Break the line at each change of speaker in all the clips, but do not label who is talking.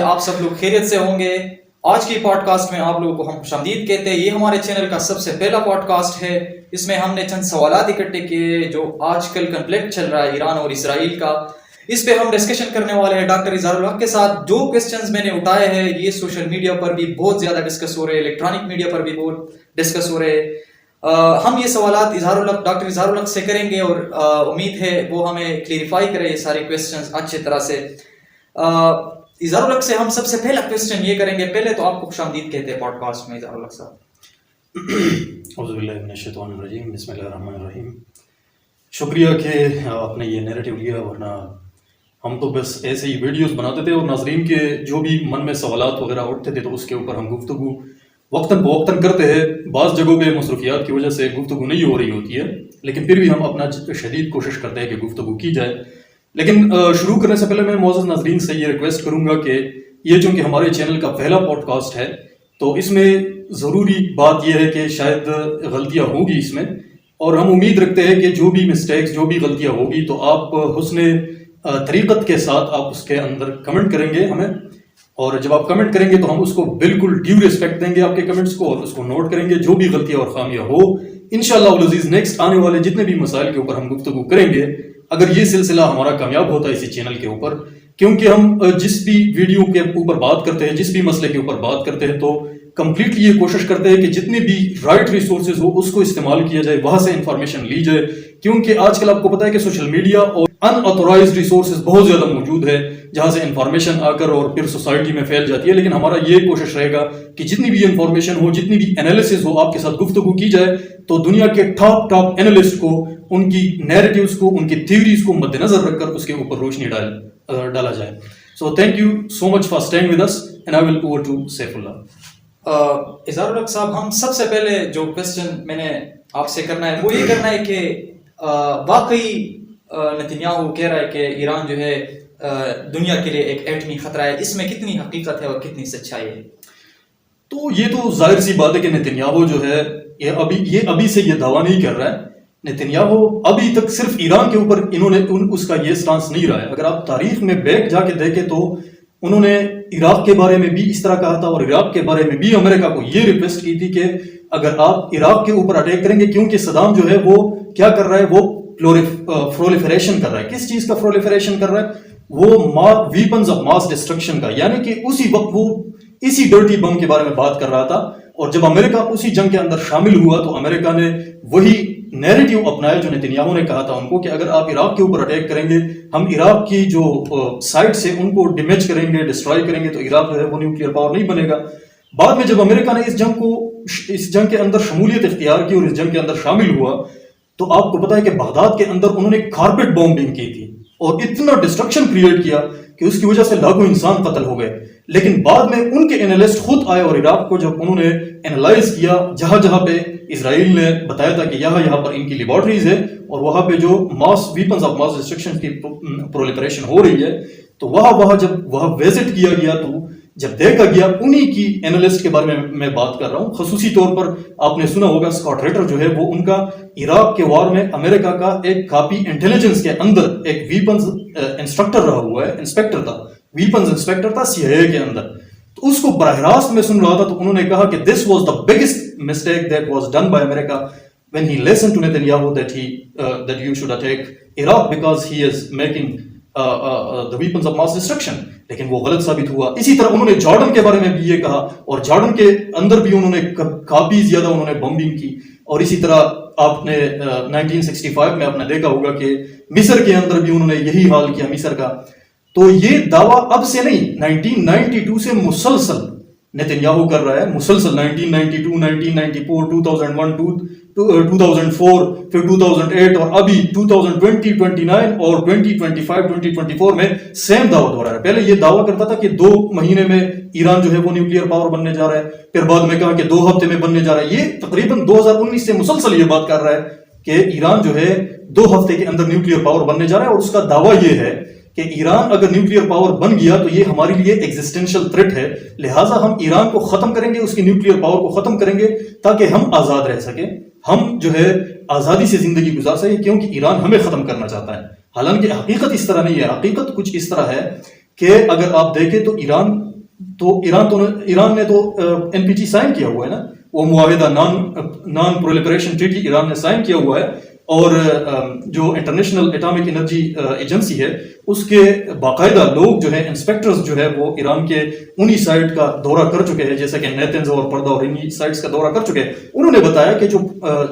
آپ سب لوگ خیریت سے ہوں گے. آج کی پوڈ کاسٹ میں آپ لوگوں کو ہم خوش آمدید کہتے ہیں. یہ ہمارے چینل کا سب سے پہلا پوڈ کاسٹ ہے. اس میں ہم نے چند سوالات اکٹھے کیے جو آج کل کنفلکٹ چل رہا ہے ایران اور اسرائیل کا. اس پہ ہم ڈسکشن کرنے والے ہیں ڈاکٹر اظہار الحق کے ساتھ. جو کوسچنز میں نے اٹھائے ہیں یہ سوشل میڈیا پر بھی بہت زیادہ ڈسکس ہو رہے ہیں, الیکٹرانک میڈیا پر بھی بہت ڈسکس ہو رہے ہیں. ہم یہ سوالات ڈاکٹر اظہار الحق سے کریں گے اور امید ہے وہ ہمیں کلیریفائی کرے یہ سارے کوسچنز اچھی طرح سے. اظہار الحق سے ہم سب سے پہلا کوسچن یہ کریں گے. پہلے تو آپ کو خوش آمدید کہتے ہیں پوڈ کاسٹ میں اظہار الحق صاحب.
اعوذ باللہ من الشیطان الرجیم, بسم اللہ الرحمن الرحیم. شکریہ کہ آپ نے یہ نیریٹو لیا, ورنہ ہم تو بس ایسے ہی ویڈیوز بناتے تھے اور ناظرین کے جو بھی من میں سوالات وغیرہ اٹھتے تھے تو اس کے اوپر ہم گفتگو وقتاً فوقتاً کرتے ہیں. بعض جگہوں پہ مصروفیات کی وجہ سے گفتگو نہیں ہو رہی ہوتی ہے, لیکن پھر بھی ہم اپنا شدید کوشش کرتے ہیں کہ گفتگو کی جائے. لیکن شروع کرنے سے پہلے میں معزز ناظرین سے یہ ریکویسٹ کروں گا کہ یہ چونکہ ہمارے چینل کا پہلا پوڈ کاسٹ ہے تو اس میں ضروری بات یہ ہے کہ شاید غلطیاں ہوں گی اس میں, اور ہم امید رکھتے ہیں کہ جو بھی مسٹیکس جو بھی غلطیاں ہوگی تو آپ حسن طریقت کے ساتھ آپ اس کے اندر کمنٹ کریں گے ہمیں, اور جب آپ کمنٹ کریں گے تو ہم اس کو بالکل ڈیو ریسپیکٹ دیں گے آپ کے کمنٹس کو, اور اس کو نوٹ کریں گے. جو بھی غلطیاں اور خامیاں ہو انشاءاللہ العزیز نیکسٹ آنے والے جتنے بھی مسائل کے اوپر ہم گفتگو کریں گے, اگر یہ سلسلہ ہمارا کامیاب ہوتا ہے اسی چینل کے اوپر, کیونکہ ہم جس بھی ویڈیو کے اوپر بات کرتے ہیں, جس بھی مسئلے کے اوپر بات کرتے ہیں, تو کمپلیٹلی یہ کوشش کرتے ہیں کہ جتنے بھی رائٹ ریسورسز ہو اس کو استعمال کیا جائے, وہاں سے انفارمیشن لی جائے. کیونکہ آج کل آپ کو پتا ہے کہ سوشل میڈیا اور ان آتھورائزڈ ریسورسز بہت زیادہ موجود ہے جہاں سے انفارمیشن آ کر اور پھر سوسائٹی میں پھیل جاتی ہے. لیکن ہمارا یہ کوشش رہے گا کہ جتنی بھی انفارمیشن ہو, جتنی بھی انالیسز ہو, آپ کے ساتھ گفتگو کی جائے تو دنیا کے ٹاپ انالسٹ کو ان کی نیریٹیوز کو, ان کی تھیوریز کو مد نظر رکھ کر اس کے اوپر روشنی ڈالا جائے. So thank you so much for staying with us and I will over to Saifullah.
Izhar ul Haq صاحب, ہم سب سے پہلے جو کوسچن میں نے آپ سے کرنا ہے وہ یہ کرنا ہے کہ واقعی نتنیاہو کہہ رہا ہے کہ ایران جو ہے دنیا کے لیے ایک ایٹمی خطرہ ہے, اس میں کتنی حقیقت ہے اور کتنی سچائی ہے؟
تو یہ تو ظاہر سی بات ہے کہ نتنیاہو جو ہے یہ ابھی سے یہ دعویٰ نہیں کر رہا ہے. نتنیاہو ابھی تک صرف ایران کے اوپر انہوں نے اس کا یہ سٹانس نہیں رہا ہے. اگر آپ تاریخ میں بیک جا کے دیکھیں تو انہوں نے عراق کے بارے میں بھی اس طرح کہا تھا, اور عراق کے بارے میں بھی امریکہ کو یہ ریکویسٹ کی تھی کہ اگر آپ عراق کے اوپر اٹیک کریں گے, کیونکہ صدام جو ہے وہ کیا کر رہا ہے, وہ پرولیفریشن کر رہا ہے. کس چیز کا پرولیفریشن کر رہا ہے؟ وہ ویپنز آف ماس ڈسٹرکشن کا, یعنی کہ اسی وقت وہ اسی ڈرٹی بم کے بارے میں بات کر رہا تھا. اور جب امریکہ اسی جنگ کے اندر شامل ہوا تو امریکہ نے وہی نیریٹیو اپنایا جو نتنیاہو نے کہا تھا ان کو کہ اگر آپ عراق کے اوپر اٹیک کریں گے, ہم عراق کی جو سائٹس ہیں ان کو ڈیمیج کریں گے, ڈسٹرائے کریں گے, تو عراق جو ہے وہ نیوکلیئر پاور نہیں بنے گا. بعد میں جب امریکہ نے اس جنگ کے اندر شمولیت اختیار کی اور اس جنگ کے اندر شامل ہوا تو آپ کو پتا ہے کہ بغداد کے اندر انہوں نے کارپیٹ بامبنگ کی تھی اور اتنا ڈسٹرکشن کریٹ کیا کہ اس کی وجہ سے لاکھوں انسان قتل ہو گئے. لیکن بعد میں ان کے انالسٹ خود آئے اور عراق کو جب انہوں نے انالائز کیا, جہاں جہاں پہ اسرائیل نے بتایا تھا کہ یہاں پر ان کی لیبارٹریز ہے اور وہاں پہ جو ویپنز آف ماس ڈسٹرکشن کی پرولیفریشن ہو رہی ہے, تو جب وہاں وزٹ کیا گیا تو جب دیکھا گیا انہی کی انالسٹ کے بارے میں بات کر رہا ہوں. خصوصی طور پر آپ نے سنا ہوگا اسکاٹ ریٹر جو ہے وہ ان کا عراق کے وار میں امریکہ کا ایک کاپی انٹیلیجنس کے اندر ایک ویپنز انسٹرکٹر رہا ہوا ہے, انسپیکٹر تھا, ویپنز انسپیکٹر تھا CIA کے اندر. تو اس کو براہ راست میں سن رہا تھا تو انہوں نے کہا کہ this was the biggest mistake that was done by America when he listened to Netanyahu that you should attack Iraq because he is making the weapons of mass destruction. لیکن وہ غلط ثابت ہوا. اسی طرح انہوں نے جارڈن کے بارے میں بھی یہ کہا, اور جارڈن کے اندر بھی انہوں نے کافی زیادہ انہوں نے بمبنگ کی. اور اسی طرح آپ نے 1965 میں آپ نے دیکھا ہوگا کہ مصر کے اندر بھی انہوں نے یہی حال کیا مصر کا. تو یہ دعویٰ اب سے نہیں, 1992 سے مسلسل نتنیاہو کر رہا ہے, مسلسل 1992, 1994, 2001, 2004, پھر 2008 اور ابھی 2020, 29 اور 2025, 2024 میں سیم دعوت ہو رہا ہے. پہلے یہ دعویٰ کرتا تھا کہ 2 مہینے میں ایران جو ہے وہ نیوکلیئر پاور بننے جا رہا ہے, پھر بعد میں کہا کہ 2 ہفتے میں بننے جا رہا ہے. یہ تقریباً 2019 سے مسلسل یہ بات کر رہا ہے کہ ایران جو ہے 2 ہفتے کے اندر نیوکلیئر پاور بننے جا رہا ہے. اور اس کا دعویٰ یہ ہے کہ ایران اگر نیوکلیئر پاور بن گیا تو یہ ہمارے لیے ایگزسٹینشل تھریٹ ہے, لہٰذا ہم ایران کو ختم کریں گے, اس کی نیوکلیئر پاور کو ختم کریں گے تاکہ ہم آزاد رہ سکیں, ہم جو ہے آزادی سے زندگی گزار سکیں, کیونکہ ایران ہمیں ختم کرنا چاہتا ہے. حالانکہ حقیقت اس طرح نہیں ہے. حقیقت کچھ اس طرح ہے کہ اگر آپ دیکھیں تو ایران تو ایران نے تو NPT سائن کیا ہوا ہے نا, وہ معاہدہ نان پرولیفریشن ٹریٹی ایران نے سائن کیا ہوا ہے, اور جو انٹرنیشنل اٹامک انرجی ایجنسی ہے اس کے باقاعدہ لوگ جو ہے انسپیکٹرز جو ہے وہ ایران کے انہی سائٹ کا دورہ کر چکے ہیں, جیسا کہ نیتنز اور پردہ اور انہی سائٹس کا دورہ کر چکے ہیں. انہوں نے بتایا کہ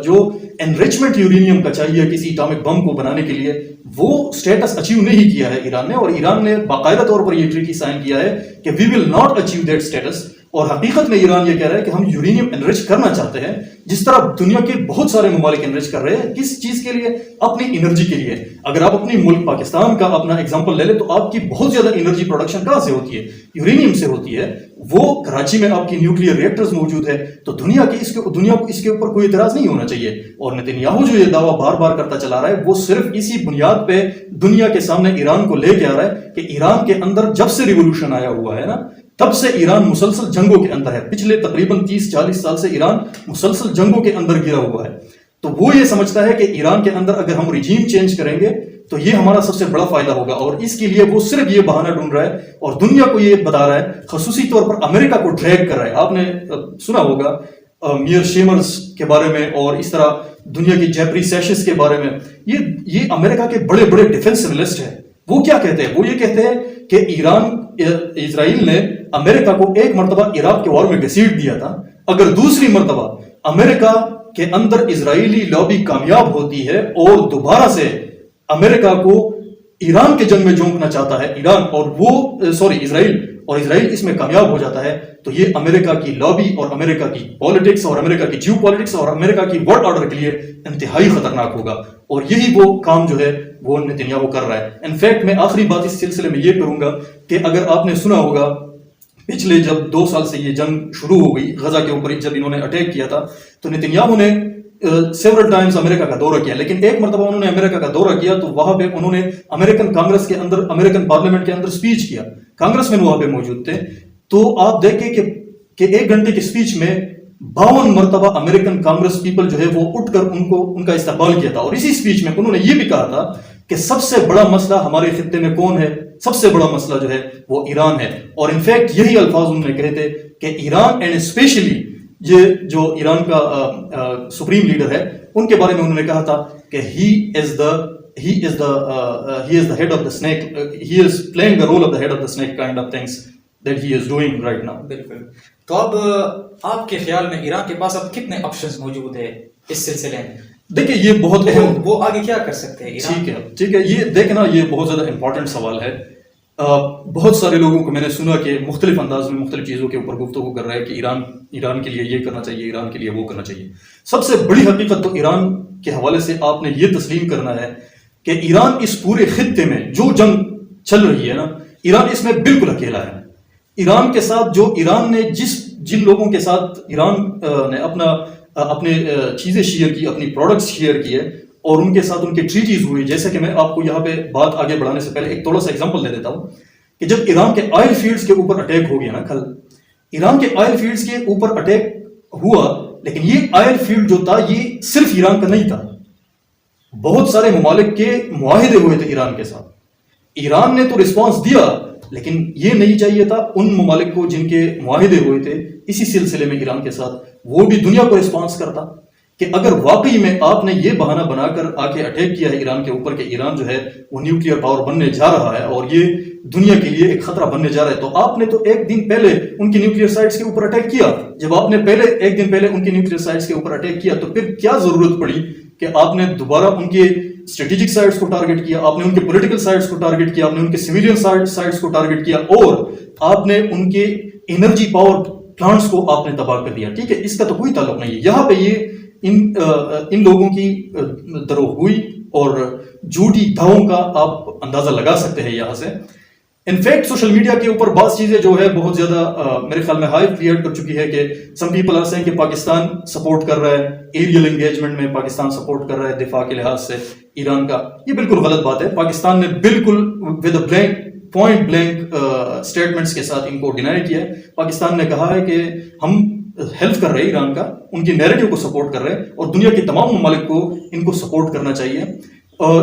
جو انریچمنٹ یورینیم کا چاہیے کسی اٹامک بم کو بنانے کے لیے, وہ سٹیٹس اچیو نہیں کیا ہے ایران نے, اور ایران نے باقاعدہ طور پر یہ ٹریٹی سائن کیا ہے کہ we will not achieve that status. اور حقیقت میں ایران یہ کہہ رہا ہے کہ ہم یورینیم انرچ کرنا چاہتے ہیں, جس طرح دنیا کے بہت سارے ممالک انرچ کر رہے ہیں. کس چیز کے لیے؟ اپنی انرجی کے لیے. اگر آپ اپنی ملک پاکستان کا اپنا ایگزامپل لے لیں تو آپ کی بہت زیادہ انرجی پروڈکشن کہاں سے ہوتی ہے؟ یورینیم سے ہوتی ہے. وہ کراچی میں آپ کی نیوکلیئر ریئیکٹرز موجود ہے, تو دنیا کو اس کے اوپر کوئی اعتراض نہیں ہونا چاہیے. اور نتنیاہو جو یہ دعویٰ بار بار کرتا چلا رہا ہے, وہ صرف اسی بنیاد پہ دنیا کے سامنے ایران کو لے کے آ رہا ہے کہ ایران کے اندر جب سے ریولوشن آیا ہوا ہے نا, تب سے ایران مسلسل جنگوں کے اندر ہے. پچھلے تقریباً 30-40 سال سے ایران مسلسل جنگوں کے اندر گرا ہوا ہے. تو وہ یہ سمجھتا ہے کہ ایران کے اندر اگر ہم رجیم چینج کریں گے تو یہ ہمارا سب سے بڑا فائدہ ہوگا, اور اس کے لیے وہ صرف یہ بہانہ ڈھونڈ رہا ہے اور دنیا کو یہ بتا رہا ہے, خصوصی طور پر امریکہ کو ڈریگ کر رہا ہے. آپ نے سنا ہوگا میئر شیمرز کے بارے میں, اور اس طرح دنیا کی جیفری سیشز کے بارے میں. یہ امریکہ کے بڑے بڑے ڈیفنس انالسٹ ہیں. وہ کیا کہتے ہیں؟ وہ یہ کہتے ہیں کہ اسرائیل نے امریکہ کو ایک مرتبہ عراق کے وار میں گھسیٹ دیا تھا. اگر دوسری مرتبہ امریکہ کے اندر اسرائیلی لابی کامیاب ہوتی ہے اور دوبارہ سے امریکہ کو ایران کے جنگ میں جھونکنا چاہتا ہے اسرائیل اس میں کامیاب ہو جاتا ہے, تو یہ امریکہ کی لابی اور امریکہ کی پالیٹکس اور امریکہ کی جیو پالیٹکس اور امریکہ کی ورلڈ آرڈر کے لیے انتہائی خطرناک ہوگا. اور یہی وہ کام جو ہے وہ نتنیاہو کر رہا ہے. انفیکٹ میں آخری بات اس سلسلے میں یہ کروں گا کہ اگر آپ نے سنا ہوگا پچھلے جب 2 سال سے یہ جنگ شروع ہو گئی غزہ کے اوپر, جب انہوں نے اٹیک کیا تھا, تو نتنیاہو نے سیورل ٹائمز امریکہ کا دورہ کیا, لیکن ایک مرتبہ انہوں نے امریکہ کا دورہ کیا تو وہاں پہ انہوں نے امریکن کانگریس کے اندر, امریکن پارلیمنٹ کے اندر سپیچ کیا. کانگریس مین وہاں پہ موجود تھے, تو آپ دیکھیں کہ 1 گھنٹے کی سپیچ میں 52 مرتبہ امریکن کانگریس پیپل جو ہے وہ اٹھ کر ان کا استقبال کیا تھا. اور اسی سپیچ میں انہوں نے یہ بھی کہا تھا کہ سب سے بڑا مسئلہ ہمارے خطے میں کون ہے؟ سب سے بڑا مسئلہ جو ہے وہ ایران ہے. اور انفیکٹ یہی الفاظ انہوں نے کہے تھے کہ ایران اینڈ اسپیشلی یہ جو ایران کا سپریم لیڈر ہے ان کے بارے میں انہوں نے کہا تھا کہ he is the head of the snake, he is playing the role of the head of the snake kind of things that he is doing right now.
بالکل. تو اب آپ کے خیال میں ایران کے پاس اب کتنے آپشنز موجود ہیں اس سلسلے میں؟
دیکھیں یہ بہت اہم,
وہ آگے کیا کر سکتے ہیں؟
ٹھیک ہے, یہ دیکھنا یہ بہت زیادہ امپورٹنٹ سوال ہے. بہت سارے لوگوں کو میں نے سنا کہ مختلف انداز میں مختلف چیزوں کے اوپر گفتگو کر رہا ہے کہ ایران کے لیے یہ کرنا چاہیے, ایران کے لیے وہ کرنا چاہیے. سب سے بڑی حقیقت تو ایران کے حوالے سے آپ نے یہ تسلیم کرنا ہے کہ ایران اس پورے خطے میں جو جنگ چل رہی ہے نا, ایران اس میں بالکل اکیلا ہے. ایران کے ساتھ ایران نے جن لوگوں کے ساتھ ایران نے اپنے چیزیں شیئر کی, اپنی پروڈکٹس شیئر کیے اور ان کے ساتھ ان کے ٹریٹیز ہوئی, جیسے کہ میں آپ کو یہاں پہ بات آگے بڑھانے سے پہلے ایک تھوڑا سا ایگزامپل دے دیتا ہوں کہ جب ایران کے آئل فیلڈز کے اوپر اٹیک ہو گیا نا, کل ایران کے آئل فیلڈز کے اوپر اٹیک ہوا, لیکن یہ آئل فیلڈ جو تھا یہ صرف ایران کا نہیں تھا, بہت سارے ممالک کے معاہدے ہوئے تھے ایران کے ساتھ. ایران نے تو رسپانس دیا, لیکن یہ نہیں چاہیے تھا ان ممالک کو جن کے معاہدے ہوئے تھے اسی سلسلے میں ایران کے ساتھ, وہ بھی دنیا کو رسپانس کرتا کہ اگر واقعی میں آپ نے یہ بہانہ بنا کر آ کے اٹیک کیا ہے ایران کے اوپر کہ ایران جو ہے وہ نیوکلیئر پاور بننے جا رہا ہے اور یہ دنیا کے لیے ایک خطرہ بننے جا رہا ہے, تو آپ نے تو ایک دن پہلے ان کی نیوکلیئر سائٹس کے اوپر اٹیک کیا. جب آپ نے ایک دن پہلے ان کی نیوکلیئر سائٹس کے اوپر اٹیک کیا تو پھر کیا ضرورت پڑی کہ آپ نے دوبارہ ان کے اسٹریٹجک سائٹس کو ٹارگٹ کیا, آپ نے ان کے پولیٹیکل سائٹس کو ٹارگٹ کیا, آپ نے ان کے سویلین سائٹس کو ٹارگٹ کیا, اور آپ نے ان کے انرجی پاور پلانٹس کو آپ نے تباہ کر دیا. ٹھیک ہے, اس کا تو کوئی تعلق نہیں ہے. یہاں پہ یہ ان لوگوں کی دروغگوئی اور جھوٹی دعووں کا آپ اندازہ لگا سکتے ہیں یہاں سے. انفیکٹ سوشل میڈیا کے اوپر بعض چیزیں جو ہے بہت زیادہ میرے خیال میں ہائپ کریٹ کر چکی ہے کہ سم پیپل آر سیئنگ کہ پاکستان سپورٹ کر رہا ہے, ایریل انگیجمنٹ میں پاکستان سپورٹ کر رہا ہے دفاع کے لحاظ سے ایران کا. یہ بالکل غلط بات ہے. پاکستان نے بالکل ود پوائنٹ بلینک اسٹیٹمنٹس کے ساتھ ان کو ڈینائی کیا ہے. پاکستان نے کہا ہے کہ ہم ہیلپ کر رہے ہیں ایران کا, ان کی نیریٹو کو سپورٹ کر رہے ہیں اور دنیا کے تمام ممالک کو ان کو سپورٹ کرنا چاہیے,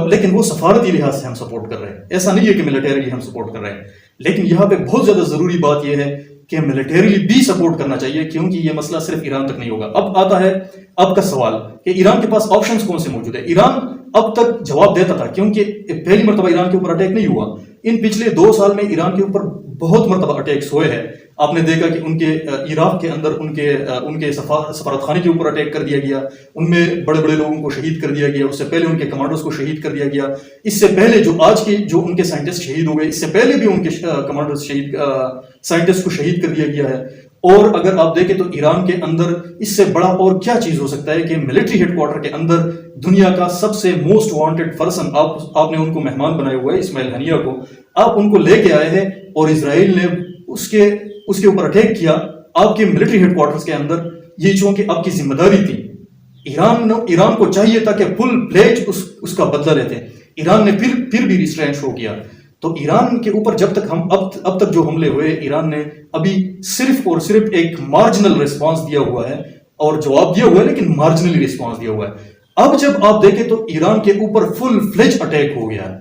لیکن وہ سفارتی لحاظ سے ہم سپورٹ کر رہے ہیں. ایسا نہیں ہے کہ ملٹریلی ہم سپورٹ کر رہے ہیں, لیکن یہاں پہ بہت زیادہ ضروری بات یہ ہے کہ ملیٹریلی بھی سپورٹ کرنا چاہیے، کیونکہ یہ مسئلہ صرف ایران تک نہیں ہوگا۔ اب آتا ہے اب کا سوال کہ ایران کے پاس آپشنز کون سے موجود ہے۔ ایران اب تک جواب دیتا تھا، کیونکہ پہلی مرتبہ ایران کے اوپر اٹیک نہیں ہوا، ان پچھلے 2 سال میں ایران کے اوپر بہت مرتبہ اٹیکس ہوئے ہیں۔ آپ نے دیکھا کہ ان کے عراق کے اندر ان کے سفارت خانے کے اوپر اٹیک کر دیا گیا، ان میں بڑے بڑے لوگوں کو شہید کر دیا گیا، اس سے پہلے ان کے کمانڈرز کو شہید کر دیا گیا، اس سے پہلے جو آج کے جو ان کے سائنٹسٹ شہید ہو گئے، اس سے پہلے بھی ان کے کمانڈرز سائنٹسٹ کو شہید کر دیا گیا ہے۔ اور اگر آپ دیکھیں تو ایران کے اندر اس سے بڑا اور کیا چیز ہو سکتا ہے کہ ملٹری ہیڈ کوارٹر کے اندر دنیا کا سب سے موسٹ وانٹڈ پرسن، آپ نے ان کو مہمان بنائے ہوئے اسماعیل ہنیہ کو، آپ ان کو لے کے آئے ہیں اور اسرائیل نے اس کے اوپر اٹیک کیا آپ کے ملٹری ہیڈ کوارٹرز کے اندر۔ یہ چونکہ آپ کی ذمہ داری تھی، ایران کو چاہیے تھا کہ فل پلیج اس کا بدلہ لیتے، ایران نے پھر بھی ریسٹرین شو کیا۔ تو ایران کے اوپر جب تک اب تک جو حملے ہوئے، ایران نے ابھی صرف اور صرف ایک مارجنل ریسپانس دیا ہوا ہے اور جواب دیا ہوا ہے، لیکن مارجنلی ریسپانس دیا ہوا ہے۔ اب جب آپ دیکھیں تو ایران کے اوپر فل فلیج اٹیک ہو گیا ہے۔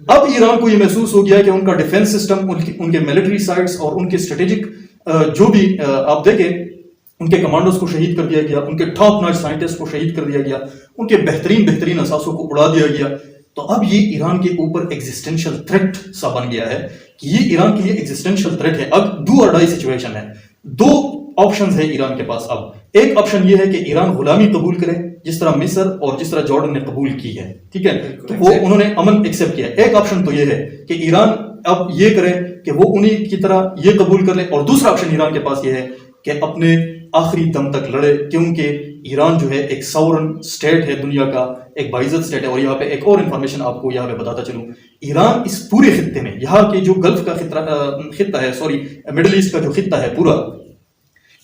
اب ایران کو یہ محسوس ہو گیا ہے کہ ان کا ڈیفنس سسٹم، ان کے ملٹری سائٹس اور ان کے اسٹریٹجک جو بھی آپ دیکھیں، ان کے کمانڈرز کو شہید کر دیا گیا، ان کے ٹاپ ناچ سائنٹسٹ کو شہید کر دیا گیا، ان کے بہترین اثاثوں کو اڑا دیا گیا۔ تو اب یہ ایران کے اوپر ایگزسٹینشل تھریٹ سا بن گیا ہے کہ یہ ایران کے لیے ایگزسٹینشل تھریٹ ہے۔ اب ڈو اور ڈائی سچویشن ہے، 2 آپشنز ہے ایران کے پاس۔ اب ایک آپشن یہ ہے کہ ایران غلامی قبول کرے، جس طرح مصر اور جس طرح جارڈن نے قبول کی ہے، ٹھیک ہے، تو وہ انہوں نے امن ایکسیپٹ کیا۔ ایک آپشن تو یہ ہے کہ ایران اب یہ کرے کہ وہ انہی کی طرح یہ قبول کر لے، اور دوسرا آپشن ایران کے پاس یہ ہے کہ اپنے آخری دم تک لڑے، کیونکہ ایران جو ہے ایک ساورن اسٹیٹ ہے، دنیا کا ایک باعزت اسٹیٹ ہے۔ اور یہاں پہ ایک اور انفارمیشن آپ کو یہاں پہ بتاتا چلوں، ایران اس پورے خطے میں، یہاں کے جو گلف کا خطہ ہے، مڈل ایسٹ کا جو خطہ ہے پورا،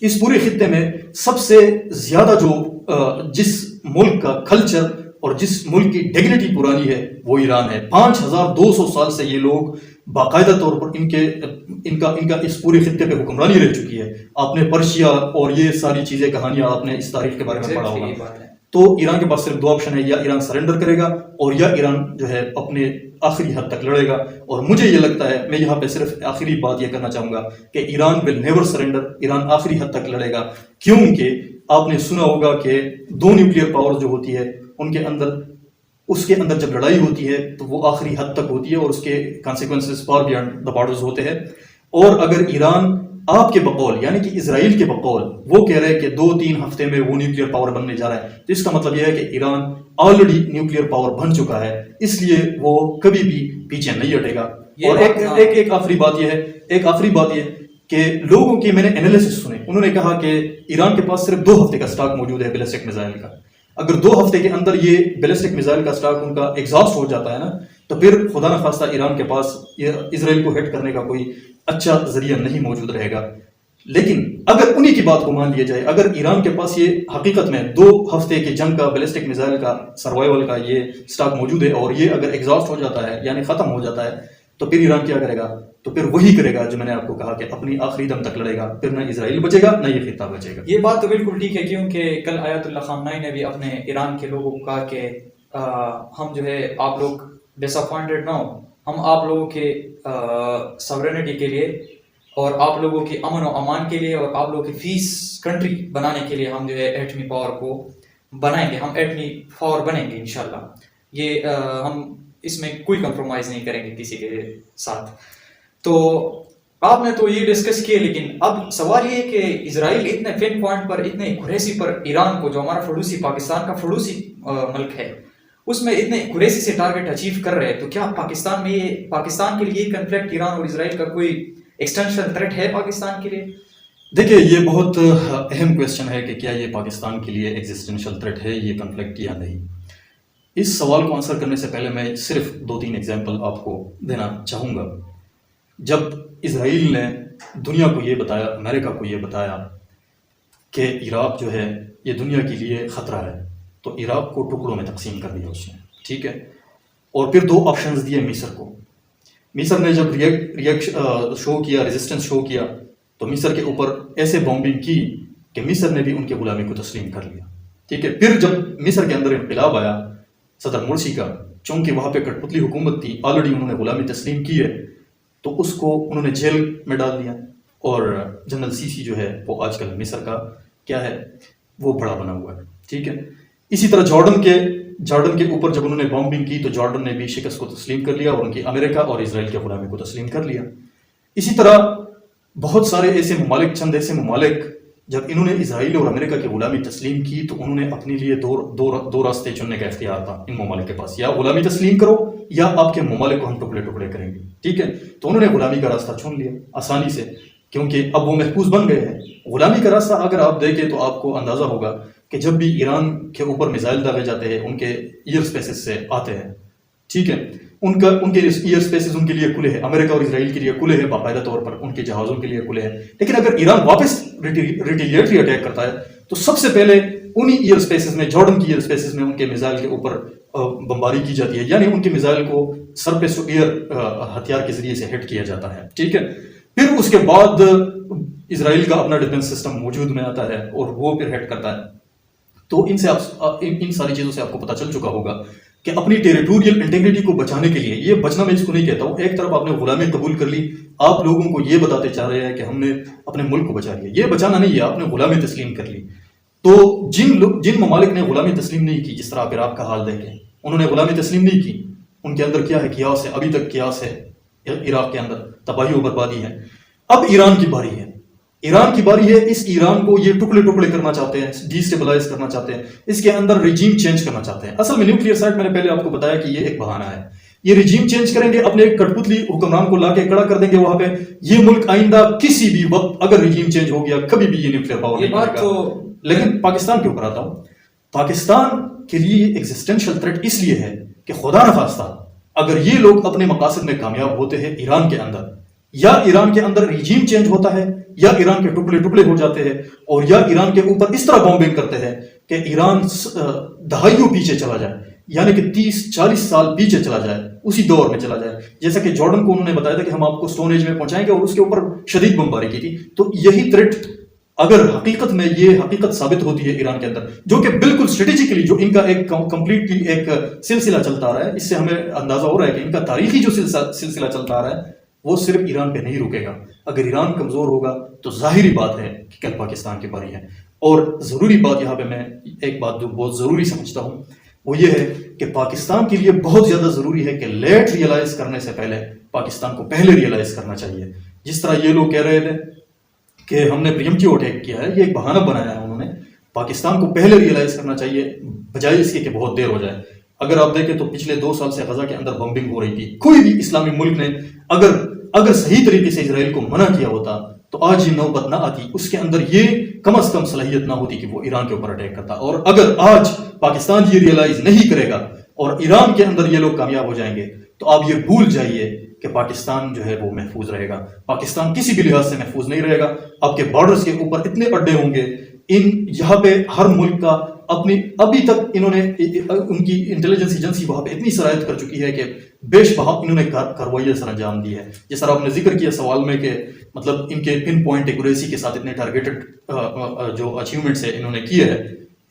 اس پورے خطے میں سب سے زیادہ جس ملک کا کلچر اور جس ملک کی ڈگنیٹی پرانی ہے وہ ایران ہے۔ 5200 سال سے یہ لوگ باقاعدہ طور پر ان کا اس پورے خطے پہ حکمرانی رہ چکی ہے۔ آپ نے پرشیا اور یہ ساری چیزیں، کہانیاں آپ نے اس تاریخ کے بارے میں پڑھا ہوگا۔ تو ایران کے پاس صرف 2 آپشن ہے، یا ایران سرنڈر کرے گا اور یا ایران جو ہے اپنے آخری حد تک لڑے گا۔ اور مجھے یہ لگتا ہے، میں یہاں پہ صرف آخری بات یہ کرنا چاہوں گا کہ Iran will never surrender, Iran آخری حد تک لڑے گا، کیونکہ آپ نے سنا ہوگا کہ 2 نیوکلیئر پاورز جو ہوتی ہے اس کے اندر جب لڑائی ہوتی ہے تو وہ آخری حد تک ہوتی ہے اور اس کے consequences for beyond the borders ہوتے ہیں۔ اور اگر ایران آپ کے بقول، یعنی کہ اسرائیل کے بقول، وہ کہہ رہے کہ 2-3 ہفتے میں وہ نیوکلیئر پاور بننے جا رہا ہے، تو اس کا مطلب یہ ہے کہ ایران آلریڈی نیوکلیئر پاور بن چکا ہے، اس لیے وہ کبھی بھی پیچھے نہیں ہٹے گا۔ اور ایک آخری بات یہ کہ لوگوں کی میں نے انالیسس سنے، انہوں نے کہا کہ ایران کے پاس صرف 2 ہفتے کا سٹاک موجود ہے بیلسٹک میزائل کا۔ اگر 2 ہفتے کے اندر یہ بیلسٹک میزائل کا سٹاک ان کا ایگزاسٹ ہو جاتا ہے نا، تو پھر خدا نخواستہ ایران کے پاس اسرائیل کو ہٹ کرنے کا کوئی اچھا ذریعہ نہیں موجود رہے گا۔ لیکن اگر انہی کی بات کو مان لیا جائے، اگر ایران کے پاس یہ حقیقت میں 2 ہفتے کی جنگ کا بیلسٹک میزائل کا سروائیول کا یہ سٹاک موجود ہے، اور یہ اگر ایگزاسٹ ہو جاتا ہے، یعنی ختم ہو جاتا ہے، تو پھر ایران کیا کرے گا؟ تو پھر وہی کرے گا جو میں نے آپ کو کہا کہ اپنی آخری دم تک لڑے گا، پھر نہ اسرائیل بچے گا نہ یہ خطہ بچے گا۔
یہ بات تو بالکل ٹھیک ہے، کیونکہ کل آیت اللہ خامنائی نے بھی اپنے ایران کے لوگوں کو کہا کہ ہم جو ہے آپ لوگ ڈس اپوائنٹڈ نہ ہو، ہم آپ لوگوں کے سورینٹی کے لیے اور آپ لوگوں کے امن و امان کے لیے اور آپ لوگوں کی فیس کنٹری بنانے کے لیے ہم جو ہے ایٹمی پاور کو بنائیں گے، ہم ایٹمی پاور بنیں گے انشاءاللہ۔ یہ ہم اس میں کوئی کمپرومائز نہیں کریں گے کسی کے ساتھ۔ تو آپ نے تو یہ ڈسکس کیے، لیکن اب سوال یہ ہے کہ اسرائیل اتنے پن پوائنٹ پر، اتنے کریسی پر ایران کو، جو ہمارا پڑوسی پاکستان کا پڑوسی ملک ہے، اس میں اتنے کریسی سے ٹارگٹ اچیو کر رہے ہیں، تو کیا پاکستان کے لیے کنفلکٹ ایران اور اسرائیل کا کوئی ایکسٹینشن تھریٹ ہے پاکستان کے لیے؟
دیکھیں، یہ بہت اہم کویسچن ہے کہ کیا یہ پاکستان کے لیے ایگزسٹینشل تھریٹ ہے یہ کنفلکٹ یا نہیں۔ اس سوال کو آنسر کرنے سے پہلے میں صرف 2-3 ایگزامپل آپ کو دینا چاہوں گا۔ جب اسرائیل نے دنیا کو یہ بتایا، امریکہ کو یہ بتایا کہ عراق جو ہے یہ دنیا کے لیے خطرہ ہے، تو عراق کو ٹکڑوں میں تقسیم کر دیا اس نے، ٹھیک ہے، اور پھر 2 آپشنز دیے مصر کو۔ مصر نے جب شو کیا، ریزسٹنس شو کیا، تو مصر کے اوپر ایسے بامبنگ کی کہ مصر نے بھی ان کے غلامی کو تسلیم کر لیا، ٹھیک ہے۔ پھر جب مصر کے اندر انقلاب آیا صدر مرسی کا، چونکہ وہاں پہ کٹھ پتلی حکومت تھی، آلریڈی انہوں نے غلامی تسلیم کی ہے، تو اس کو انہوں نے جیل میں ڈال دیا، اور جنرل سیسی جو ہے وہ آج کل مصر کا کیا ہے، وہ بڑا بنا ہوا ہے، ٹھیک ہے۔ اسی طرح جارڈن کے اوپر جب انہوں نے بامبنگ کی تو جارڈن نے بھی شکست کو تسلیم کر لیا اور ان کی امریکہ اور اسرائیل کے غلامی کو تسلیم کر لیا۔ اسی طرح بہت سارے ایسے ممالک، چند ایسے ممالک جب انہوں نے اسرائیل اور امریکہ کی غلامی تسلیم کی تو انہوں نے اپنے لیے دو راستے چننے کا اختیار تھا ان ممالک کے پاس، یا غلامی تسلیم کرو یا آپ کے ممالک کو ہم ٹکڑے ٹکڑے کریں گے، ٹھیک ہے۔ تو انہوں نے غلامی کا راستہ چن لیا آسانی سے، کیونکہ اب وہ محفوظ بن گئے ہیں۔ غلامی کا راستہ اگر آپ دیکھیں تو آپ کو اندازہ ہوگا کہ جب بھی ایران کے اوپر میزائل داغے جاتے ہیں ان کے ایئر اسپیسز سے آتے ہیں، ٹھیک ہے، ان کے ایئر اسپیسز ان کے لیے کھلے ہیں، امریکہ اور اسرائیل کے لیے کھلے ہیں باقاعدہ طور پر، ان کے جہازوں کے لیے کھلے ہیں۔ لیکن اگر ایران واپس ریٹیلیٹری اٹیک کرتا ہے تو سب سے پہلے انہی ایئر اسپیسز میں، جارڈن کی ایئر اسپیسز میں ان کے میزائل کے اوپر بمباری کی جاتی ہے، یعنی ان کے میزائل کو سرفیس ٹو ایئر ہتھیار کے ذریعے سے ہٹ کیا جاتا ہے، ٹھیک ہے۔ پھر اس کے بعد اسرائیل کا اپنا ڈیفنس سسٹم موجود میں آتا ہے اور وہ پھر ہٹ کرتا ہے۔ تو ان ساری چیزوں سے آپ کو پتہ چل چکا ہوگا کہ اپنی ٹیریٹوریل انٹیگریٹی کو بچانے کے لیے، یہ بچنا میں اس کو نہیں کہتا ہوں، ایک طرف آپ نے غلامی قبول کر لی، آپ لوگوں کو یہ بتاتے چاہ رہے ہیں کہ ہم نے اپنے ملک کو بچا لیا، یہ بچانا نہیں ہے، آپ نے غلامی تسلیم کر لی۔ تو جن ممالک نے غلامی تسلیم نہیں کی، جس طرح آپ عراق کا حال دیکھیں، انہوں نے غلامی تسلیم نہیں کی، ان کے اندر کیا ہے، قیاس ہے، ابھی تک قیاس ہے عراق کے اندر، تباہی و بربادی ہے۔ اب ایران کی باری ہے، اس ایران کو یہ ٹکڑے ٹکڑے کرنا چاہتے ہیں، ڈیسٹیبلائز کرنا چاہتے ہیں، اس کے اندر ریجیم چینج کرنا چاہتے ہیں۔ اصل میں نیوکلیئر سائٹ میں نے پہلے آپ کو بتایا کہ یہ ایک بہانہ ہے، یہ ریجیم چینج کریں گے، اپنے ایک کٹپتلی حکمران کو لا کے کھڑا کر دیں گے وہاں پہ، یہ ملک آئندہ کسی بھی وقت اگر ریجیم چینج ہو گیا کبھی بھی یہ نیوکلیئر پاور نہیں کرے گا۔ لیکن پاکستان کے اوپر آتا ہوں، پاکستان کے لیے ایگزسٹینشل تھریٹ اس لیے ہے کہ خدا نخواستہ اگر یہ لوگ اپنے مقاصد میں کامیاب ہوتے ہیں ایران کے اندر، یا ایران کے اندر ریجیم چینج ہوتا ہے، یا ایران کے ٹکڑے ٹکڑے ہو جاتے ہیں، اور یا ایران کے اوپر اس طرح بامبنگ کرتے ہیں کہ ایران دہائیوں پیچھے چلا جائے، یعنی کہ 30-40 سال پیچھے چلا جائے، اسی دور میں چلا جائے، جیسا کہ جارڈن کو انہوں نے بتایا تھا کہ ہم آپ کو سٹون ایج میں پہنچائیں گے، اور اس کے اوپر شدید بمباری کی تھی۔ تو یہی تھریٹ اگر حقیقت میں یہ حقیقت ثابت ہوتی ہے ایران کے اندر، جو کہ بالکل اسٹریٹجیکلی جو ان کا ایک کمپلیٹلی ایک سلسلہ چلتا آ رہا ہے، اس سے ہمیں اندازہ ہو رہا ہے کہ ان کا تاریخی جو سلسلہ چلتا آ رہا ہے وہ صرف ایران پہ نہیں رکے گا۔ اگر ایران کمزور ہوگا تو ظاہری بات ہے کہ کل پاکستان کی باری ہے۔ اور ضروری بات یہاں پہ میں ایک بات جو بہت ضروری سمجھتا ہوں وہ یہ ہے کہ پاکستان کے لیے بہت زیادہ ضروری ہے کہ لیٹ ریئلائز کرنے سے پہلے پاکستان کو پہلے ریئلائز کرنا چاہیے۔ جس طرح یہ لوگ کہہ رہے تھے کہ ہم نے پریمپٹیو اٹیک کیا ہے، یہ ایک بہانہ بنایا ہے انہوں نے، پاکستان کو پہلے ریئلائز کرنا چاہیے بجائے اس کے کہ بہت دیر ہو جائے۔ اگر آپ دیکھیں تو پچھلے 2 سال سے غزہ کے اندر بمبنگ ہو رہی تھی، کوئی بھی اسلامی ملک نے اگر صحیح طریقے سے اسرائیل کو منع کیا ہوتا تو آج یہ نوبت نہ آتی، اس کے اندر یہ کم از کم صلاحیت نہ ہوتی کہ وہ ایران کے اوپر اٹیک کرتا۔ اور اگر آج پاکستان یہ ریئلائز نہیں کرے گا اور ایران کے اندر یہ لوگ کامیاب ہو جائیں گے تو آپ یہ بھول جائیے کہ پاکستان جو ہے وہ محفوظ رہے گا۔ پاکستان کسی بھی لحاظ سے محفوظ نہیں رہے گا۔ آپ کے بارڈرز کے اوپر اتنے اڈے ہوں گے، یہاں پہ ہر ملک کا ابھی تک انہوں نے ان کی انٹیلیجنس ایجنسی وہاں پہ اتنی سرایت کر چکی ہے کہ بیش بہا انہوں نے کارروائیاں سر انجام دی ہے۔ جس طرح آپ نے ذکر کیا سوال میں کہ مطلب ان کے پن پوائنٹ ایکوریسی کے ساتھ اتنے ٹارگیٹڈ جو اچیومنٹس ہیں انہوں نے کیے ہیں،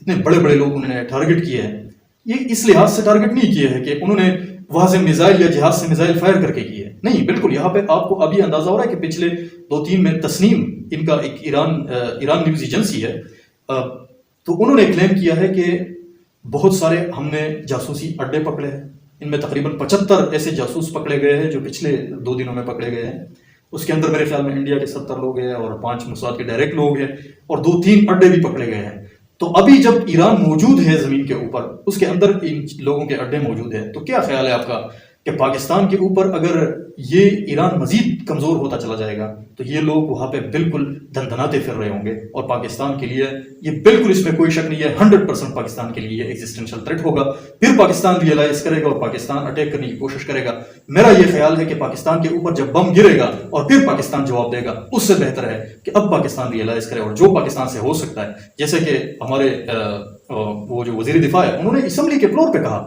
اتنے بڑے بڑے لوگ انہوں نے ٹارگیٹ کیے ہیں، یہ اس لحاظ سے ٹارگیٹ نہیں کیے ہیں کہ انہوں نے وہاں سے میزائل یا جہاز سے میزائل فائر کر کے کیے، نہیں، بالکل یہاں پہ آپ کو ابھی اندازہ ہو رہا ہے کہ پچھلے 2-3 میں تسنیم ان کا ایک ایران نیوز ایجنسی ہے، تو انہوں نے کلیم کیا ہے کہ بہت سارے ہم نے جاسوسی اڈے پکڑے ہیں، ان میں تقریباً 75 ایسے جاسوس پکڑے گئے ہیں جو پچھلے 2 دنوں میں پکڑے گئے ہیں۔ اس کے اندر میرے خیال میں انڈیا کے 70 لوگ ہیں اور 5 موساد کے ڈائریکٹ لوگ ہیں اور 2-3 اڈے بھی پکڑے گئے ہیں۔ تو ابھی جب ایران موجود ہے زمین کے اوپر، اس کے اندر ان لوگوں کے اڈے موجود ہیں، تو کیا خیال ہے آپ کا کہ پاکستان کے اوپر اگر یہ ایران مزید کمزور ہوتا چلا جائے گا تو یہ لوگ وہاں پہ بالکل دندناتے پھر رہے ہوں گے، اور پاکستان کے لیے یہ بالکل اس میں کوئی شک نہیں ہے، 100% پاکستان کے لیے یہ ایگزسٹینشل تھریٹ ہوگا۔ پھر پاکستان ریئلائز کرے گا اور پاکستان اٹیک کرنے کی کوشش کرے گا۔ میرا یہ خیال ہے کہ پاکستان کے اوپر جب بم گرے گا اور پھر پاکستان جواب دے گا، اس سے بہتر ہے کہ اب پاکستان ریئلائز کرے اور جو پاکستان سے ہو سکتا ہے، جیسے کہ ہمارے وہ جو وزیر دفاع ہے انہوں نے اسمبلی کے فلور پہ کہا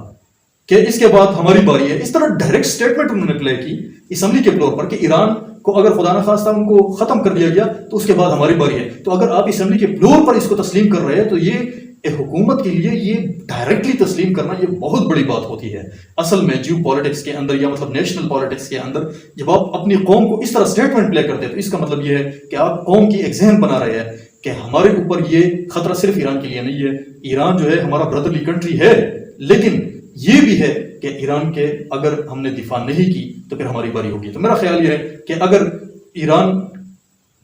کہ اس کے بعد ہماری باری ہے، اس طرح ڈائریکٹ اسٹیٹمنٹ انہوں نے پلے کی اسمبلی کے فلور پر کہ ایران کو اگر خدا نخواستہ ان کو ختم کر دیا گیا تو اس کے بعد ہماری باری ہے۔ تو اگر آپ اسمبلی کے فلور پر اس کو تسلیم کر رہے ہیں تو یہ حکومت کے لیے یہ ڈائریکٹلی تسلیم کرنا یہ بہت بڑی بات ہوتی ہے. اصل میں جیو پالیٹکس کے اندر یا مطلب نیشنل پالیٹکس کے اندر جب آپ اپنی قوم کو اس طرح اسٹیٹمنٹ پلے کرتے ہیں تو اس کا مطلب یہ ہے کہ آپ قوم کی ایک ذہن بنا رہے ہیں کہ ہمارے اوپر یہ خطرہ صرف ایران کے لیے نہیں ہے. ایران جو ہے ہمارا برادرلی کنٹری ہے، لیکن یہ بھی ہے کہ ایران کے اگر ہم نے دفاع نہیں کی تو پھر ہماری باری ہوگی. تو میرا خیال یہ ہے کہ اگر ایران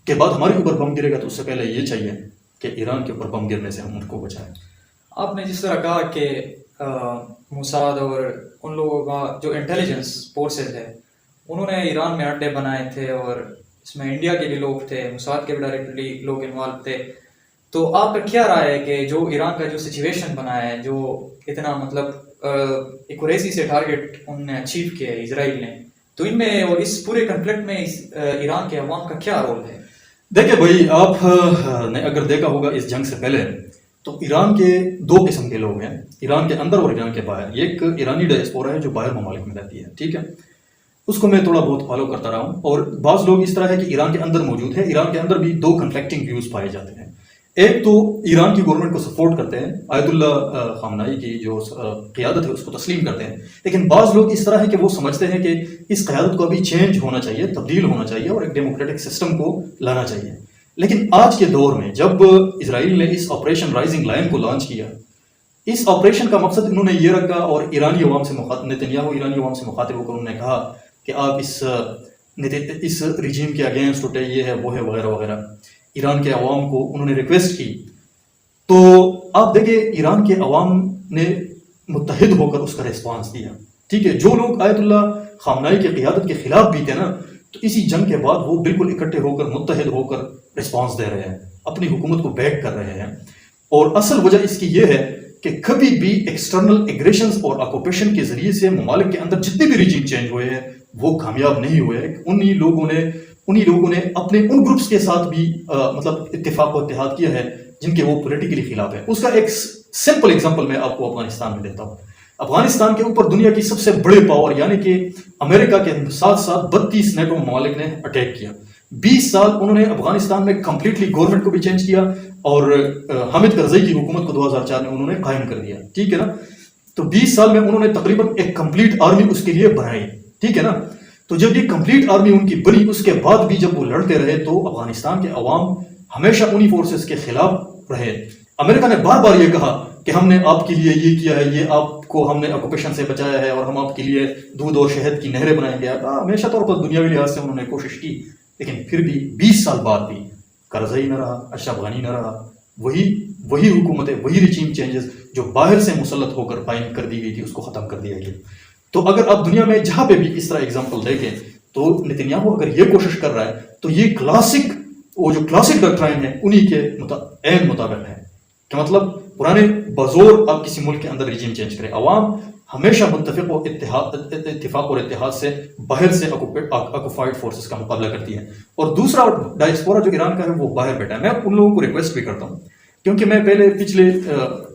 کے بعد ہمارے اوپر بم گرے گا تو اس سے پہلے یہ چاہیے کہ ایران کے اوپر بم گرنے سے ہم ان کو بچائیں.
آپ نے جس طرح کہا کہ موساد اور ان لوگوں کا جو انٹیلیجنس فورسز ہے انہوں نے ایران میں اڈے بنائے تھے، اور اس میں انڈیا کے بھی لوگ تھے، موساد کے بھی ڈائریکٹلی لوگ انوالو تھے. تو آپ کا کیا رائے ہے کہ جو ایران کا جو سچویشن بنا ہے، جو اتنا مطلب ایکوریسی سے ٹارگٹ انہوں نے اچیو کیا ہے اسرائیل نے، تو ان میں اور اس پورے کنفلکٹ میں ایران کے عوام کا کیا رول ہے؟
دیکھیں بھائی، آپ نے اگر دیکھا ہوگا اس جنگ سے پہلے تو ایران کے دو قسم کے لوگ ہیں، ایران کے اندر اور ایران کے باہر. ایک ایرانی ڈائسپورا ہے جو باہر ممالک میں رہتی ہے، ٹھیک ہے، اس کو میں تھوڑا بہت فالو کرتا رہا ہوں. اور بعض لوگ اس طرح ہے کہ ایران کے اندر موجود ہے. ایران کے اندر بھی دو کنفلکٹنگ ویوز پائے جاتے ہیں. ایک تو ایران کی گورنمنٹ کو سپورٹ کرتے ہیں، آیت اللہ خامنائی کی جو قیادت ہے اس کو تسلیم کرتے ہیں، لیکن بعض لوگ اس طرح ہے کہ وہ سمجھتے ہیں کہ اس قیادت کو ابھی چینج ہونا چاہیے، تبدیل ہونا چاہیے اور ایک ڈیموکریٹک سسٹم کو لانا چاہیے. لیکن آج کے دور میں جب اسرائیل نے اس آپریشن رائزنگ لائن کو لانچ کیا، اس آپریشن کا مقصد انہوں نے یہ رکھا اور ایرانی عوام سے نتنیاہو ایرانی عوام سے مخاطب ہو کر انہوں نے کہا کہ آپ اس رجیم کے اگینسٹ اٹھے، یہ ہے وہ ہے وغیرہ وغیرہ. ایران کے عوام کو انہوں نے ریکویسٹ کی. تو آپ دیکھیں ایران کے عوام نے متحد ہو کر اس کا ریسپانس دیا، ٹھیک ہے. جو لوگ آیت اللہ خامنائی کی قیادت کے خلاف بھی تھے نا، تو اسی جنگ کے بعد وہ بالکل اکٹھے ہو کر متحد ہو کر ریسپانس دے رہے ہیں، اپنی حکومت کو بیک کر رہے ہیں. اور اصل وجہ اس کی یہ ہے کہ کبھی بھی ایکسٹرنل ایگریشنز اور آکوپیشن کے ذریعے سے ممالک کے اندر جتنے بھی ریجیم چینج ہوئے ہیں وہ کامیاب نہیں ہوئے. انہی لوگوں نے اپنے ان گروپس کے ساتھ بھی مطلب اتفاق و اتحاد کیا ہے جن کے وہ پولیٹیکلی خلاف ہے. اس کا ایک سمپل ایگزامپل میں آپ کو افغانستان میں دیتا ہوں. افغانستان کے اوپر دنیا کی سب سے بڑے پاور یعنی کہ امریکہ کے ساتھ ساتھ 32 نیٹو ممالک نے اٹیک کیا. 20 سال انہوں نے افغانستان میں کمپلیٹلی گورنمنٹ کو بھی چینج کیا اور حامد کرزئی کی حکومت کو 2004 میں انہوں نے قائم کر دیا، ٹھیک ہے نا. تو 20 سال میں انہوں نے تقریباً ایک کمپلیٹ آرمی اس کے لیے بنائی، ٹھیک ہے نا. تو جب یہ کمپلیٹ آرمی ان کی بنی اس کے بعد بھی جب وہ لڑتے رہے تو افغانستان کے عوام ہمیشہ انہی فورسز کے خلاف رہے. امریکہ نے بار بار یہ کہا کہ ہم نے آپ کے لیے یہ کیا ہے، یہ آپ کو ہم نے آکوپیشن سے بچایا ہے اور ہم آپ کے لیے دودھ اور شہد کی نہریں بنائیں گے. ہمیشہ طور پر دنیاوی لحاظ سے انہوں نے کوشش کی، لیکن پھر بھی 20 سال بعد بھی کرزئی نہ رہا، اشرف غنی نہ رہا. وہی حکومتیں، وہی ریجیم چینجز جو باہر سے مسلط ہو کر قائم کر دی گئی تھی اس کو ختم کر دیا گیا. تو اگر آپ دنیا میں جہاں پہ بھی اس طرح اگزامپل دیکھیں تو نتنیاہو اگر یہ کوشش کر رہا ہے تو یہ جو کلاسک ڈاکٹرائن ہے انہی کے عین مطابق ہے کہ مطلب پرانے بزور آپ کسی ملک کے اندر ریجیم چینج کریں. عوام ہمیشہ متفق و اتفاق اور اتحاد سے باہر سے آکوپائڈ فورسز کا مقابلہ کرتی ہے. اور دوسرا ڈائسپورا جو ایران کا ہے وہ باہر بیٹھا ہے. میں ان لوگوں کو ریکویسٹ بھی کرتا ہوں کیونکہ میں پچھلے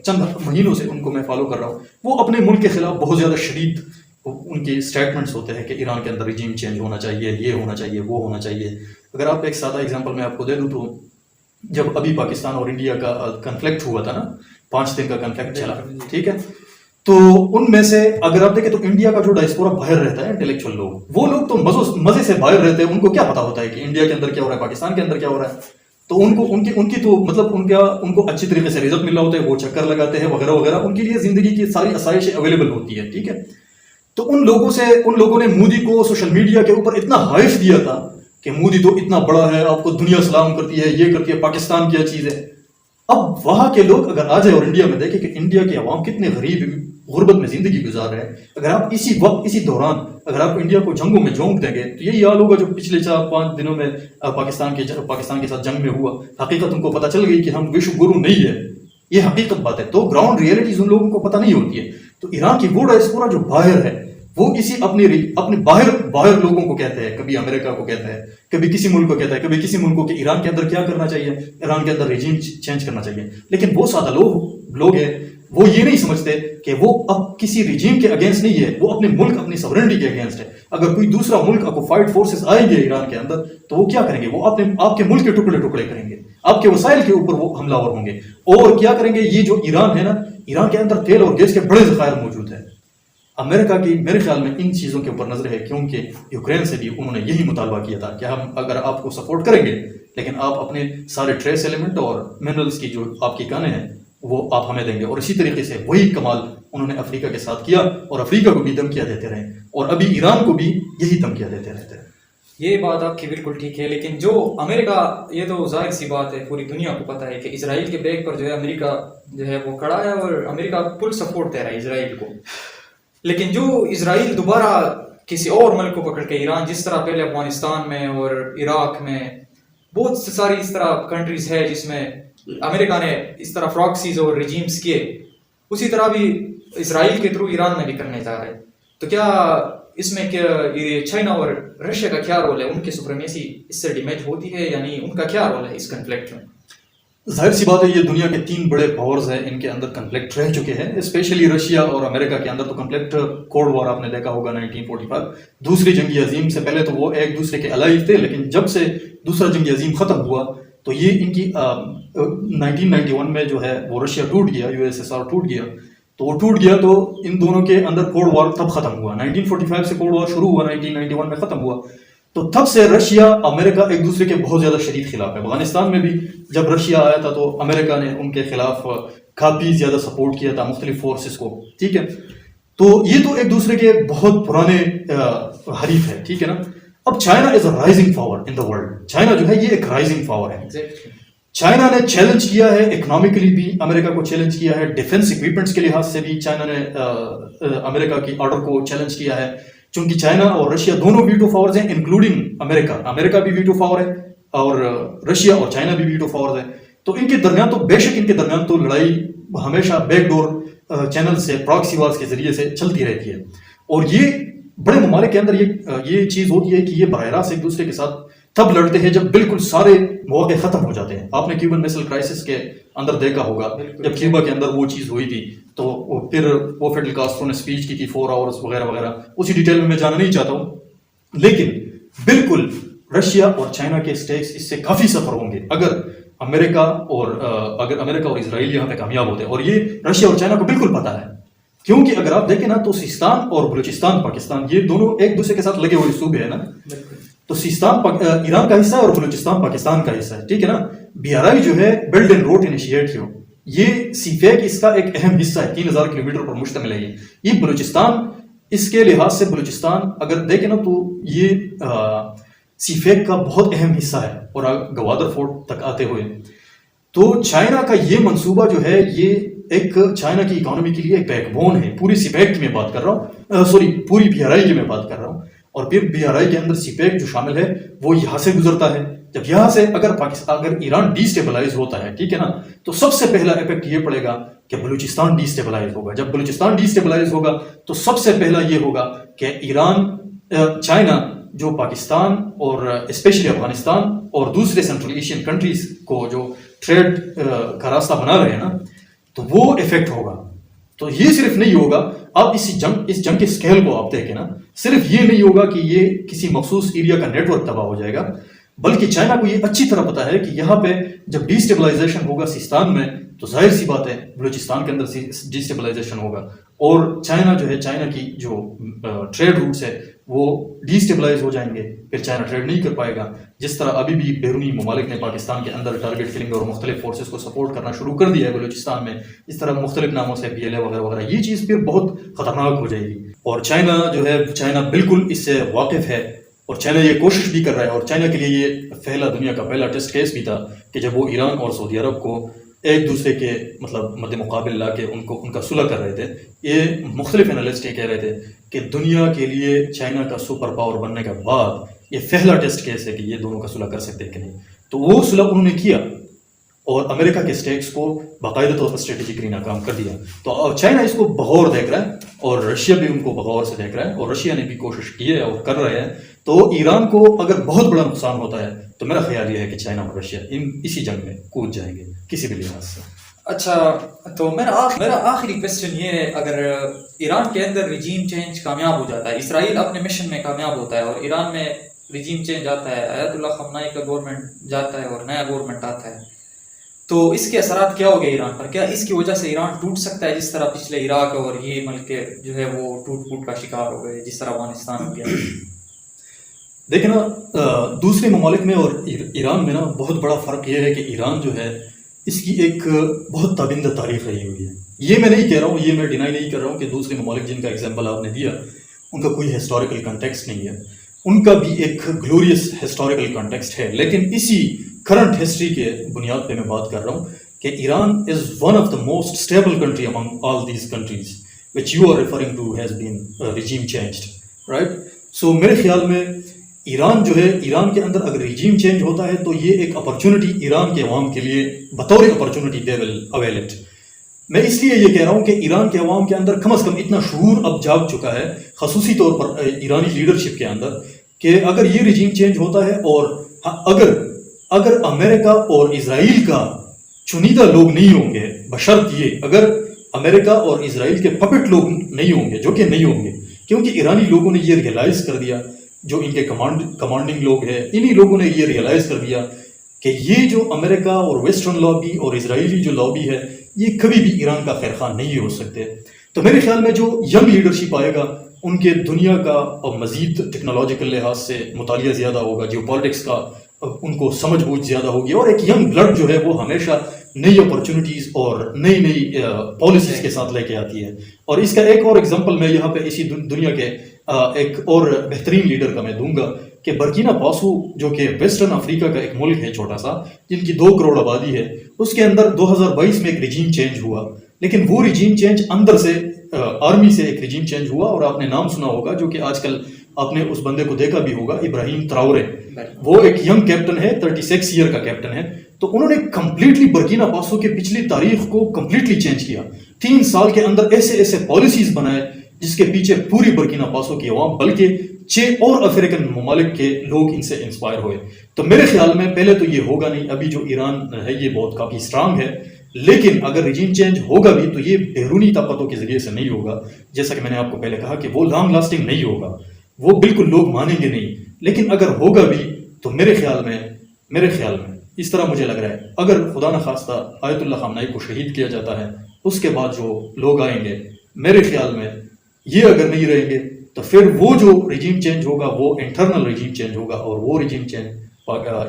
چند مہینوں سے ان کو میں فالو کر رہا ہوں. وہ اپنے ملک کے خلاف بہت زیادہ شدید ان کے اسٹیٹمنٹس ہوتے ہیں کہ ایران کے اندر ریجیم چینج ہونا چاہیے، یہ ہونا چاہیے، وہ ہونا چاہیے. اگر آپ ایک سادہ اگزامپل میں آپ کو دے دوں تو جب ابھی پاکستان اور انڈیا کا کنفلکٹ ہوا تھا نا، 5 دن کا کنفلکٹ چلا، ٹھیک ہے. تو ان میں سے اگر آپ دیکھیں تو انڈیا کا جو ڈائسپورا باہر رہتا ہے انٹلیکچوئل لوگ، وہ لوگ تو مزے سے باہر رہتے ہیں. ان کو کیا پتا ہوتا ہے کہ انڈیا کے اندر کیا ہو رہا ہے، پاکستان کے اندر کیا ہو رہا ہے. تو ان کی تو مطلب ان کو اچھی طریقے سے رزق مل رہا ہوتا ہے، وہ چکر لگاتے ہیں وغیرہ وغیرہ. ان کے لیے زندگی کی ساری آسائشیں اویلیبل ہوتی ہے، ٹھیک ہے. تو ان لوگوں نے مودی کو سوشل میڈیا کے اوپر اتنا ہائف دیا تھا کہ مودی تو اتنا بڑا ہے، آپ کو دنیا سلام کرتی ہے، یہ کرتی ہے، پاکستان کیا چیز ہے. اب وہاں کے لوگ اگر آ جائے اور انڈیا میں دیکھیں کہ انڈیا کے عوام کتنے غریب غربت میں زندگی گزار رہے ہیں، اگر آپ اسی دوران اگر آپ انڈیا کو جنگوں میں جھونک دیں گے تو یہی حال ہوگا جو پچھلے 4-5 دنوں میں پاکستان کے ساتھ جنگ میں ہوا. حقیقت ان کو پتہ چل گئی کہ ہم وشو گرو نہیں ہے، یہ حقیقت بات ہے. تو گراؤنڈ ریئلٹیز ان لوگوں کو پتہ نہیں ہوتی ہے. تو ایران کی وہ ڈائسپورا جو باہر ہے وہ اپنے باہر لوگوں کو کہتے ہیں، کبھی امریکہ کو کہتا ہے، کبھی کسی ملک کو کہتا ہے، کبھی کسی ملک کو کہ ایران کے اندر کیا کرنا چاہیے، ایران کے اندر ریجیم چینج کرنا چاہیے. لیکن وہ سادہ لوگ ہیں وہ یہ نہیں سمجھتے کہ وہ اب کسی رجیم کے اگینسٹ نہیں ہے، وہ اپنے ملک اپنی سورنٹی کے اگینسٹ ہے. اگر کوئی دوسرا ملک آکوپائڈ فورسز آئیں گے ایران کے اندر تو وہ کیا کریں گے؟ وہ آپ کے ملک کے ٹکڑے ٹکڑے کریں گے، آپ کے وسائل کے اوپر وہ حملہ آور ہوں گے. اور کیا کریں گے؟ یہ جو ایران ہے نا، ایران کے اندر تیل اور گیس کے بڑے ذخائر موجود ہیں. امریکہ کی میرے خیال میں ان چیزوں کے اوپر نظر ہے، کیونکہ یوکرین سے بھی انہوں نے یہی مطالبہ کیا تھا کہ ہم اگر آپ کو سپورٹ کریں گے لیکن آپ اپنے سارے ٹریس ایلیمنٹ اور منرلز کی جو آپ کی کانیں ہیں وہ آپ ہمیں دیں گے. اور اسی طریقے سے وہی کمال انہوں نے افریقہ کے ساتھ کیا، اور افریقہ کو بھی دھمکیاں دیتے رہے، اور ابھی ایران کو بھی یہی دھمکیاں دیتے رہتے ہیں.
یہ بات آپ کی بالکل ٹھیک ہے، لیکن جو امریکہ، یہ تو ظاہر سی بات ہے، پوری دنیا کو پتہ ہے کہ اسرائیل کے بیک پر جو ہے امریکہ جو ہے وہ کھڑا ہے، اور امریکہ فل سپورٹ دے رہا ہے اسرائیل کو. لیکن جو اسرائیل دوبارہ کسی اور ملک کو پکڑ کے ایران، جس طرح پہلے افغانستان میں اور عراق میں بہت ساری اس طرح کنٹریز ہے جس میں امریکہ نے اس طرح فراکسیز اور ریجیمز کیے، اسی طرح بھی اسرائیل کے تھرو ایران میں بھی کرنے جا رہے. تو کیا اس میں چائنا اور رشیا کا کیا رول ہے؟ ان کی سپریمیسی اس سے ڈیمیج ہوتی ہے، یعنی ان کا کیا رول ہے اس کنفلکٹ میں؟
ظاہر سی بات ہے، یہ دنیا کے 3 بڑے پاورز ہیں، ان کے اندر کنفلکٹ رہ چکے ہیں. اسپیشلی رشیا اور امریکہ کے اندر تو کنفلکٹ کولڈ وار آپ نے دیکھا ہوگا 1945 دوسری جنگ عظیم سے پہلے تو وہ ایک دوسرے کے الائیو تھے، لیکن جب سے دوسرا جنگ عظیم ختم ہوا تو یہ ان کی 1991 میں جو ہے وہ رشیا ٹوٹ گیا، USSR ٹوٹ گیا. تو وہ ٹوٹ گیا تو ان دونوں کے اندر کولڈ وار تب ختم ہوا. 1945 سے کولڈ وار شروع ہوا، 1991 میں ختم ہوا. تو تب سے رشیا امریکہ ایک دوسرے کے بہت زیادہ شدید خلاف ہے. افغانستان میں بھی جب رشیا آیا تھا تو امریکہ نے ان کے خلاف کافی زیادہ سپورٹ کیا تھا مختلف فورسز کو. ٹھیک ہے، تو یہ تو ایک دوسرے کے بہت پرانے حریف ہے. ٹھیک ہے نا. اب China is a rising power in the world. China جو ہے یہ ایک رائزنگ پاور ہے. چائنا نے چیلنج کیا ہے، اکنامکلی بھی امریکہ کو چیلنج کیا ہے، ڈیفنس اکوپمنٹس کے لحاظ سے بھی چائنا نے امریکہ کی آرڈر کو چیلنج کیا ہے. چونکہ چائنا اور رشیا دونوں ویٹو پاورز ہیں، انکلوڈنگ امریکہ. امریکہ بھی ویٹو پاور ہے اور رشیا اور چائنا بھی ویٹو پاورز ہیں. تو ان کے درمیان تو بے شک ان کے درمیان تو لڑائی ہمیشہ بیک ڈور چینل سے، پراکسی وارز کے ذریعے سے چلتی رہتی ہے. اور یہ بڑے ممالک کے اندر یہ چیز ہوتی ہے کہ یہ براہ راست ایک دوسرے کے ساتھ تب لڑتے ہیں جب بالکل سارے مواقع ختم ہو جاتے ہیں. آپ نے کیوبن میسل کرائسس کے اندر دیکھا ہوگا، جب کیوبا کے اندر وہ چیز ہوئی تھی تو پھر وہ فیڈل کاسٹرو نے اسپیچ کی تھی 4 آورز وغیرہ وغیرہ. اسی ڈیٹیل میں جانا نہیں چاہتا ہوں، لیکن بالکل رشیا اور چائنا کے اسٹیکس اس سے کافی سفر ہوں گے اگر امریکہ اور اسرائیل یہاں پہ کامیاب ہوتے ہیں. اور یہ رشیا اور چائنا کو بالکل پتہ ہے، کیونکہ اگر آپ دیکھیں نا تو سیستان اور بلوچستان پاکستان یہ دونوں ایک دوسرے کے ساتھ لگے ہوئے صوبے ہیں نا. تو سیستان ایران کا حصہ ہے اور بلوچستان پاکستان کا حصہ ہے. ٹھیک ہے نا. BRI جو ہے بیلٹ اینڈ روڈ انیشیٹو، یہ سی پیک اس کا ایک اہم حصہ ہے، 3000 کلومیٹر پر مشتمل ہے. یہ بلوچستان، اس کے لحاظ سے بلوچستان اگر دیکھیں نا تو یہ سی پیک کا بہت اہم حصہ ہے، اور گوادر فورٹ تک آتے ہوئے. تو چائنا کا یہ منصوبہ جو ہے یہ ایک چائنا کی اکانومی کے لیے ایک بیک بون ہے. پوری سی پیک کی میں بات کر رہا ہوں، پوری BRI کی میں بات کر رہا ہوں. اور پھر BRI کے اندر سی پیک جو شامل ہے وہ یہاں سے گزرتا ہے. جب یہاں سے اگر ایران ڈی اسٹیبلائز ہوتا ہے، ٹھیک ہے نا، تو سب سے پہلا افیکٹ یہ پڑے گا کہ بلوچستان ڈی اسٹیبلائز ہوگا. جب بلوچستان ڈی اسٹیبلائز ہوگا تو سب سے پہلا یہ ہوگا کہ چائنا جو پاکستان اور اسپیشلی افغانستان اور دوسرے سینٹرل ایشین کنٹریز کو جو ٹریڈ کا راستہ بنا رہے ہیں نا، تو وہ افیکٹ ہوگا. تو یہ صرف نہیں ہوگا، آپ اس جنگ کے اسکیل کو آپ دیکھیں نا، صرف یہ نہیں ہوگا کہ یہ کسی مخصوص ایریا کا نیٹ ورک تباہ ہو جائے گا، بلکہ چائنا کو یہ اچھی طرح پتا ہے کہ یہاں پہ جب ڈی اسٹیبلائزیشن ہوگا سیستان میں تو ظاہر سی بات ہے بلوچستان کے اندر ڈی اسٹیبلائزیشن ہوگا. اور چائنا جو ہے، چائنا کی جو ٹریڈ روٹس ہے وہ ڈی اسٹیبلائز ہو جائیں گے، پھر چائنا ٹریڈ نہیں کر پائے گا. جس طرح ابھی بھی بیرونی ممالک نے پاکستان کے اندر ٹارگٹ کلنگ اور مختلف فورسز کو سپورٹ کرنا شروع کر دیا ہے بلوچستان میں، اس طرح مختلف ناموں سے PLA وغیرہ وغیرہ، یہ چیز پھر بہت خطرناک ہو جائے گی. اور چائنا جو ہے، چائنا بالکل اس سے واقف ہے، اور چائنا یہ کوشش بھی کر رہا ہے. اور چائنا کے لیے یہ دنیا کا پہلا ٹیسٹ کیس بھی تھا کہ جب وہ ایران اور سعودی عرب کو ایک دوسرے کے مد مقابل لا کے ان کا صلح کر رہے تھے. یہ مختلف انالسٹ یہ کہہ رہے تھے کہ دنیا کے لیے چائنا کا سپر پاور بننے کے بعد یہ پہلا ٹیسٹ کیس ہے کہ یہ دونوں کا صلح کر سکتے ہیں کہ نہیں. تو وہ صلح انہوں نے کیا اور امریکہ کے اسٹیکس کو باقاعدہ طور پر اسٹریٹجکلی ناکام کر دیا. تو چائنا اس کو بغور دیکھ رہا ہے اور رشیا بھی ان کو بغور سے دیکھ رہا ہے، اور رشیا نے بھی کوشش کی ہے اور کر رہے ہیں. تو ایران کو اگر بہت بڑا نقصان ہوتا ہے تو میرا خیال یہ ہے کہ چائنا اور رشیا اسی جنگ میں کود جائیں گے کسی بھی لحاظ سے.
اچھا، تو میرا آخری کویسچن یہ ہے، اگر ایران کے اندر ریجیم چینج کامیاب ہو جاتا ہے، اسرائیل اپنے مشن میں کامیاب ہوتا ہے اور ایران میں ریجیم چینج آتا ہے، آیت اللہ خامنائی کا گورنمنٹ جاتا ہے اور نیا گورنمنٹ آتا ہے، تو اس کے اثرات کیا ہو گئے ایران پر؟ کیا اس کی وجہ سے ایران ٹوٹ سکتا ہے، جس طرح پچھلے عراق اور یہ ملک جو ہے وہ ٹوٹ پھوٹ کا شکار ہو گئے، جس طرح افغانستان ہو گیا؟
دیکھیں نا، دوسرے ممالک میں اور ایران میں نا بہت بڑا فرق یہ ہے کہ ایران جو ہے اس کی ایک بہت تابندہ تاریخ رہی ہوئی ہے. یہ میں نہیں کہہ رہا ہوں، یہ میں ڈینائی نہیں کر رہا ہوں کہ دوسرے ممالک جن کا ایگزامپل آپ نے دیا ان کا کوئی ہسٹوریکل کنٹیکسٹ نہیں ہے، ان کا بھی ایک گلوریس ہسٹوریکل کنٹیکسٹ ہے. لیکن اسی کرنٹ ہسٹری کے بنیاد پہ میں بات کر رہا ہوں کہ Iran is one of the most stable country among all these countries which you are referring to has been regime changed, right? So میرے خیال میں ایران جو ہے، ایران کے اندر اگر ریجیم چینج ہوتا ہے تو یہ ایک اپرچونٹی ایران کے عوام کے لیے بطور opportunity they will oil it. میں اس لیے یہ کہہ رہا ہوں کہ ایران کے عوام کے اندر کم از کم اتنا شعور اب جاگ چکا ہے، خصوصی طور پر ایرانی لیڈرشپ کے اندر، کہ اگر یہ ریجیم چینج ہوتا ہے اور اگر امریکہ اور اسرائیل کا چنیدہ لوگ نہیں ہوں گے، بشرط یہ اگر امریکہ اور اسرائیل کے پپٹ لوگ نہیں ہوں گے، جو کہ نہیں ہوں گے، کیونکہ ایرانی لوگوں نے یہ ریئلائز کر دیا، جو ان کے کمانڈنگ لوگ ہیں انہی لوگوں نے یہ ریئلائز کر دیا کہ یہ جو امریکہ اور ویسٹرن لابی اور اسرائیلی جو لابی ہے یہ کبھی بھی ایران کا خیر خواہ نہیں ہو سکتے. تو میرے خیال میں جو ینگ لیڈرشپ آئے گا ان کے دنیا کا اور مزید ٹیکنالوجیکل لحاظ سے مطالعہ زیادہ ہوگا، جیو پالیٹکس کا ان کو سمجھ بوجھ زیادہ ہوگی، اور ایک ینگ بلڈ جو ہے وہ ہمیشہ نئی اپرچونیٹیز اور نئی پالیسیز کے ساتھ لے کے آتی ہے. اور اس کا ایک اور ایگزامپل میں یہاں پہ اسی دنیا کے ایک اور بہترین لیڈر کا میں دوں گا کہ برکینا فاسو، جو کہ ویسٹرن افریقہ کا ایک ملک ہے چھوٹا سا، جن کی 2 کروڑ آبادی ہے، اس کے اندر 2022 میں ایک ریجیم چینج ہوا. لیکن وہ ریجیم چینج اندر سے آرمی سے ایک ریجیم چینج ہوا، اور آپ نے نام سنا ہوگا، جو کہ آج کل آپ نے اس بندے کو دیکھا بھی ہوگا، ابراہیم تراورے. وہ ایک ینگ کیپٹن ہے، 36 ایئر کا کیپٹن ہے. تو انہوں نے کمپلیٹلی برکینا فاسو کے پچھلی تاریخ کو کمپلیٹلی چینج کیا. 3 سال کے اندر ایسے پالیسیز بنائے جس کے پیچھے پوری برکینا فاسو کی عوام بلکہ 6 اور افریقن ممالک کے لوگ ان سے انسپائر ہوئے. تو میرے خیال میں پہلے تو یہ ہوگا نہیں، ابھی جو ایران ہے یہ بہت کافی اسٹرانگ ہے، لیکن اگر ریجیم چینج ہوگا بھی تو یہ بیرونی طاقتوں کے ذریعے سے نہیں ہوگا. جیسا کہ میں نے آپ کو پہلے کہا کہ وہ لانگ لاسٹنگ نہیں ہوگا، وہ بالکل لوگ مانیں گے نہیں. لیکن اگر ہوگا بھی تو میرے خیال میں اس طرح مجھے لگ رہا ہے، اگر خدا نخواستہ آیت اللہ خامنائی کو شہید کیا جاتا ہے، اس کے بعد جو لوگ آئیں گے، میرے خیال میں یہ اگر نہیں رہیں گے تو پھر وہ جو ریجیم چینج ہوگا وہ انٹرنل ریجیم چینج ہوگا، اور وہ ریجیم چینج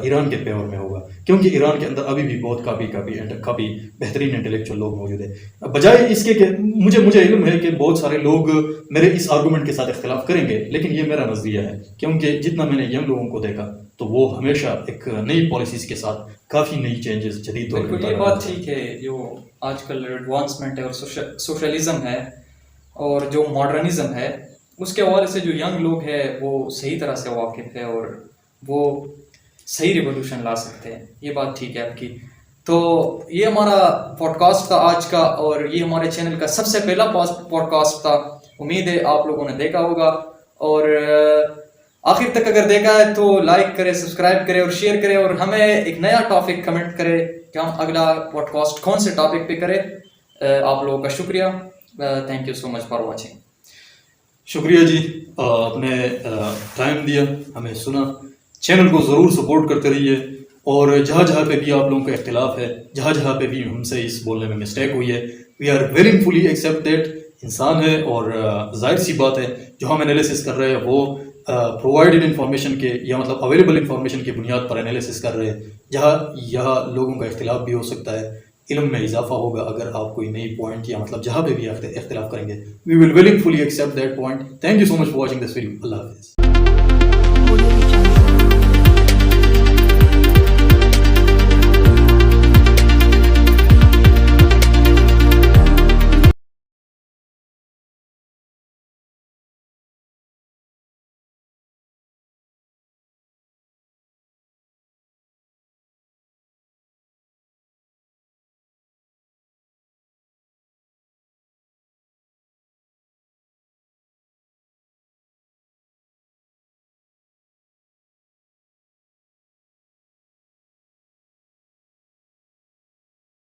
ایران کے فیور میں ہوگا، کیونکہ ایران کے اندر ابھی بھی بہت کافی بہترین انٹلیکچوئل لوگ موجود ہیں. بجائے اس کے کہ مجھے علم ہے کہ بہت سارے لوگ میرے اس آرگومنٹ کے ساتھ اختلاف کریں گے، لیکن یہ میرا نظریہ ہے، کیونکہ جتنا میں نے ینگ لوگوں کو دیکھا تو وہ ہمیشہ ایک نئی پالیسیز کے ساتھ کافی نئی چینجز جدید طور
بالکل یہ بات ٹھیک ہے. جو آج کل ایڈوانسمنٹ ہے اور سوشلزم ہے اور جو ماڈرنزم ہے، اس کے حوالے سے جو ینگ لوگ ہیں وہ صحیح طرح سے واقف ہے اور وہ صحیح ریولیوشن لا سکتے ہیں. یہ بات ٹھیک ہے آپ کی. تو یہ ہمارا پوڈ کاسٹ تھا آج کا، اور یہ ہمارے چینل کا سب سے پہلا پوڈ کاسٹ تھا. امید ہے آپ لوگوں نے دیکھا ہوگا، اور آخر تک اگر دیکھا ہے تو لائک کرے، سبسکرائب کرے اور شیئر کرے، اور ہمیں ایک نیا ٹاپک کمنٹ کرے کہ ہم اگلا پوڈ کاسٹ کون سے ٹاپک پہ کرے. آپ لوگوں کا شکریہ. Thank you so much for watching.
شکریہ جی، آپ نے ٹائم دیا، ہمیں سنا. چینل کو ضرور سپورٹ کرتے رہیے، اور جہاں پہ بھی آپ لوگوں کا اختلاف ہے، جہاں پہ بھی ہم سے اس بولنے میں مسٹیک ہوئی ہے، we are willing fully accept that. انسان ہے، اور ظاہر سی بات ہے جو ہم انالیسس کر رہے ہیں وہ پرووائڈڈ انفارمیشن کے یا مطلب اویلیبل انفارمیشن کی بنیاد پر انالیسس کر رہے ہیں. یہاں لوگوں کا اختلاف بھی ہو سکتا ہے، علم میں اضافہ ہوگا اگر آپ کوئی نئی پوائنٹ یا مطلب جہاں پہ بھی اختلاف کریں گے. We will willing fully accept that point. Thank you so much for watching this video. اللہ حافظ.